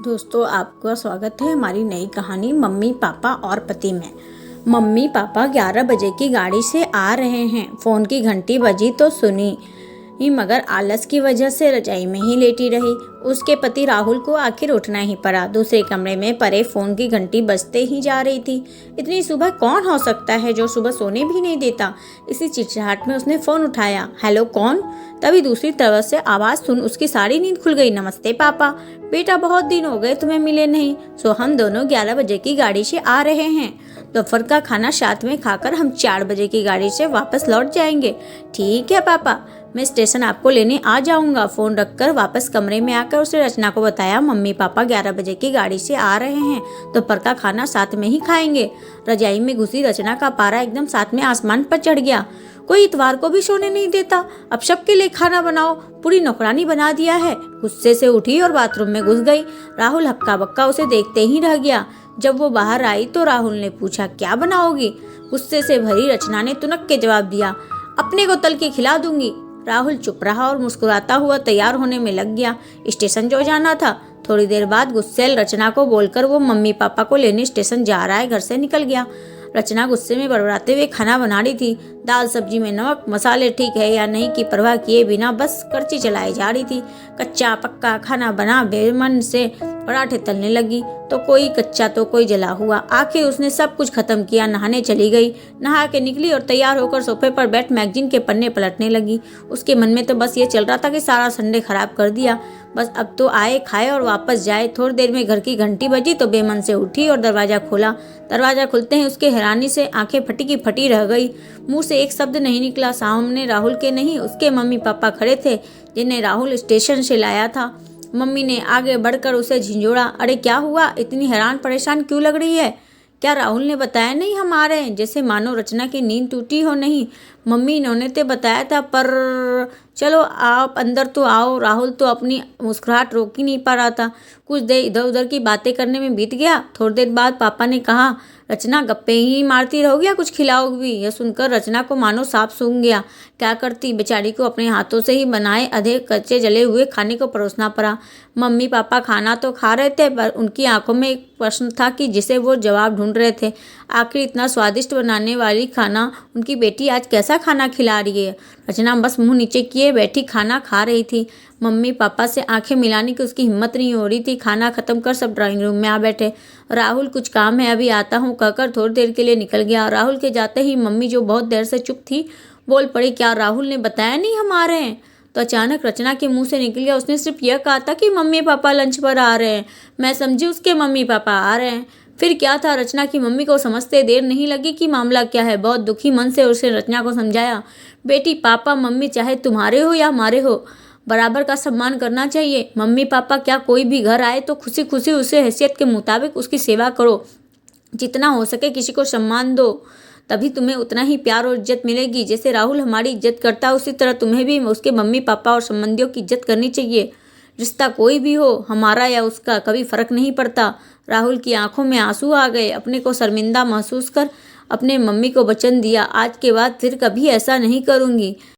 दोस्तों, आपका स्वागत है हमारी नई कहानी मम्मी पापा और पति में। मम्मी पापा 11 बजे की गाड़ी से आ रहे हैं। फ़ोन की घंटी बजी तो सुनी ही, मगर आलस की वजह से रजाई में ही लेटी रही। उसके पति राहुल को आखिर उठना ही पड़ा। दूसरे कमरे में परे फ़ोन की घंटी बजते ही जा रही थी। इतनी सुबह कौन हो सकता है जो सुबह सोने भी नहीं देता। इसी चिड़चिड़ाहट में उसने फ़ोन उठाया। हेलो, कौन? तभी दूसरी तरफ से आवाज़ सुन उसकी सारी नींद खुल गई। नमस्ते पापा। बेटा, बहुत दिन हो गए तुम्हें मिले नहीं, सो हम दोनों 11 बजे की गाड़ी से आ रहे हैं। दोपहर का खाना साथ में खाकर हम 4 बजे की गाड़ी से वापस लौट जाएंगे। ठीक है पापा, मैं स्टेशन आपको लेने आ जाऊंगा। फ़ोन रखकर वापस कमरे में आकर उसने रचना को बताया, मम्मी पापा 11 बजे की गाड़ी से आ रहे हैं। दोपहर का खाना साथ में ही खाएंगे। रजाई में घुसी रचना का पारा एकदम साथ में आसमान पर चढ़ गया। कोई इतवार को भी सोने नहीं देता, अब सबके लिए खाना बनाओ, पूरी नौकरानी बना दिया है। गुस्से से उठी और बाथरूम में घुस गई। राहुल हक्का बक्का उसे देखते ही रह गया। जब वो बाहर आई तो राहुल ने पूछा, क्या बनाओगी? गुस्से से भरी रचना ने तुनक के जवाब दिया, अपने को तल के खिला दूंगी। राहुल चुप रहा और मुस्कुराता हुआ तैयार होने में लग गया। स्टेशन जो जाना था। थोड़ी देर बाद गुस्सेल रचना को बोलकर वो मम्मी पापा को लेने स्टेशन जा रहा है घर से निकल गया। रचना गुस्से में बड़बड़ाते हुए खाना बना रही थी। दाल सब्जी में नमक मसाले ठीक है या नहीं की परवाह किए बिना बस करची चलाई जा रही थी। कच्चा पक्का खाना बना बेमन से पराठे तलने लगी, तो कोई कच्चा तो कोई जला हुआ। आखिर उसने सब कुछ खत्म किया, नहाने चली गई। नहा के निकली और तैयार होकर सोफे पर बैठ मैगजीन के पन्ने पलटने लगी। उसके मन में तो बस ये चल रहा था कि सारा संडे खराब कर दिया, बस अब तो आए खाए और वापस जाए। थोड़ी देर में घर की घंटी बजी तो बेमन से उठी और दरवाज़ा खोला। दरवाज़ा खुलते ही उसके हैरानी से आंखें फटी की फटी रह गई। मुंह से एक शब्द नहीं निकला। सामने राहुल के नहीं उसके मम्मी पापा खड़े थे, जिन्हें राहुल स्टेशन से लाया था। मम्मी ने आगे बढ़कर उसे झिंझोड़ा, अरे क्या हुआ, इतनी हैरान परेशान क्यों लग रही है? क्या राहुल ने बताया नहीं हम आ रहे हैं? जैसे मानो रचना की नींद टूटी हो। नहीं मम्मी, इन्होंने तो बताया था, पर चलो आप अंदर तो आओ। राहुल तो अपनी मुस्कुराहट रोक ही नहीं पा रहा था। कुछ देर इधर उधर की बातें करने में बीत गया। थोड़ी देर बाद पापा ने कहा, रचना गप्पे ही मारती रहोगी या कुछ खिलाओगी भी? यह सुनकर रचना को मानो सांप सूंघ गया। क्या करती, बेचारी को अपने हाथों से ही बनाए आधे कच्चे जले हुए खाने को परोसना पड़ा। मम्मी पापा खाना तो खा रहे थे, पर उनकी आंखों में एक प्रश्न था कि जिसे वो जवाब ढूंढ रहे थे। आखिर इतना स्वादिष्ट बनाने वाली खाना उनकी बेटी आज कैसा खाना खिला रही है? रचना बस मुंह नीचे किए बैठी खाना खा रही थी। मम्मी पापा से आंखें मिलाने की उसकी हिम्मत नहीं हो रही थी। खाना खत्म कर सब ड्राइंग रूम में आ बैठे। राहुल, कुछ काम है, अभी आता हूँ कहकर थोड़ी देर के लिए निकल गया। राहुल के जाते ही मम्मी, जो बहुत देर से चुप थी, बोल पड़ी, क्या राहुल ने बताया नहीं हम आ रहे हैं? तो अचानक रचना के मुंह से निकल गया, उसने सिर्फ यह कहा था कि मम्मी पापा लंच पर आ रहे हैं। मैं समझी उसके मम्मी पापा आ रहे हैं। फिर क्या था? रचना की मम्मी को समझते देर नहीं लगी कि मामला क्या है। बहुत दुखी मन से उसने रचना को समझाया, बेटी, पापा मम्मी चाहे तुम्हारे हो या हमारे हो, बराबर का सम्मान करना चाहिए। मम्मी पापा क्या कोई भी घर आए तो खुशी खुशी उसे हैसियत के मुताबिक उसकी सेवा करो। जितना हो सके किसी को सम्मान दो, तभी तुम्हें उतना ही प्यार और इज्जत मिलेगी। जैसे राहुल हमारी इज्जत करता है, उसी तरह तुम्हें भी उसके मम्मी पापा और संबंधियों की इज्जत करनी चाहिए। रिश्ता कोई भी हो, हमारा या उसका, कभी फर्क नहीं पड़ता। राहुल की आंखों में आंसू आ गए। अपने को शर्मिंदा महसूस कर अपने मम्मी को वचन दिया, आज के बाद फिर कभी ऐसा नहीं करूँगी।